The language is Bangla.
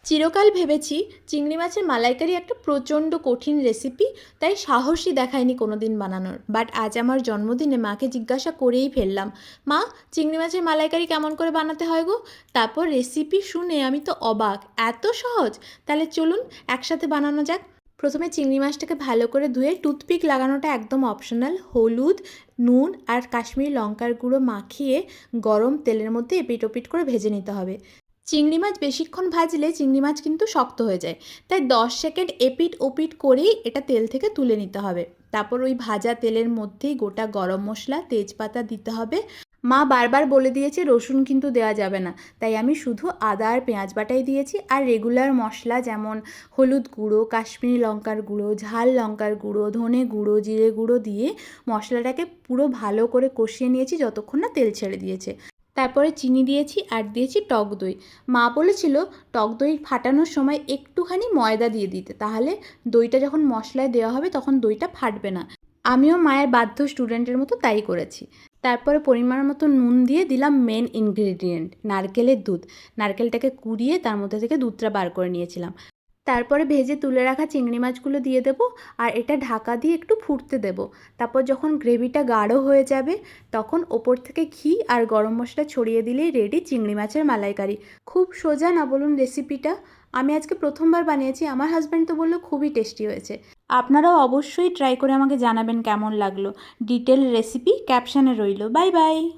চিরকাল ভেবেছি চিংড়ি মাছের মালাইকারি একটা প্রচণ্ড কঠিন রেসিপি, তাই সাহসই দেখায়নি কোনো দিন বানানোর। বাট আজ আমার জন্মদিনে মাকে জিজ্ঞাসা করেই ফেললাম, মা, চিংড়ি মাছের মালাইকারি কেমন করে বানাতে হয় গো? তারপর রেসিপি শুনে আমি তো অবাক, এত সহজ! তাহলে চলুন একসাথে বানানো যাক। প্রথমে চিংড়ি মাছটাকে ভালো করে ধুয়ে, টুথপিক লাগানোটা একদম অপশনাল, হলুদ, নুন আর কাশ্মীরি লঙ্কার গুঁড়ো মাখিয়ে গরম তেলের মধ্যে এপিট ওপিট করে ভেজে নিতে হবে। চিংড়ি মাছ বেশিক্ষণ ভাজলে চিংড়ি মাছ কিন্তু শক্ত হয়ে যায়, তাই 10 সেকেন্ড এপিট ওপিট করেই এটা তেল থেকে তুলে নিতে হবে। তারপর ওই ভাজা তেলের মধ্যেই গোটা গরম মশলা, তেজপাতা দিতে হবে। মা বারবার বলে দিয়েছে রসুন কিন্তু দেওয়া যাবে না, তাই আমি শুধু আদা আর পেঁয়াজ বাটাই দিয়েছি। আর রেগুলার মশলা যেমন হলুদ গুঁড়ো, কাশ্মীরি লঙ্কার গুঁড়ো, ঝাল লঙ্কার গুঁড়ো, ধনে গুঁড়ো, জিরে গুঁড়ো দিয়ে মশলাটাকে পুরো ভালো করে কষিয়ে নিয়েছি যতক্ষণ না তেল ছেড়ে দিয়েছে। তারপরে চিনি দিয়েছি আর দিয়েছি টক দই। মা বলেছিল টক দই ফাটানোর সময় একটুখানি ময়দা দিয়ে দিতে, তাহলে দইটা যখন মশলায় দেওয়া হবে তখন দইটা ফাটবে না। আমিও মায়ের বাধ্য স্টুডেন্টের মতো তাই করেছি। তারপরে পরিমাণ মতো নুন দিয়ে দিলাম মেন ইনগ্রেডিয়েন্ট, নারকেলের দুধ। নারকেলটাকে কুড়িয়ে তার মধ্যে থেকে দুধটা বার করে নিয়েছিলাম। তারপরে ভেজে তুলে রাখা চিংড়ি মাছগুলো দিয়ে দেবো আর এটা ঢাকা দিয়ে একটু ফুটতে দেবো। তারপর যখন গ্রেভিটা গাঢ় হয়ে যাবে তখন ওপর থেকে ঘি আর গরম মশলা ছড়িয়ে দিলেই রেডি চিংড়ি মাছের মালাইকারি। খুব সোজা না বলুন রেসিপিটা? আমি আজকে প্রথমবার বানিয়েছি, আমার হাজব্যান্ড তো বললো খুবই টেস্টি হয়েছে। আপনারাও অবশ্যই ট্রাই করে আমাকে জানাবেন কেমন লাগলো। ডিটেল রেসিপি ক্যাপশনে রইল। Bye bye.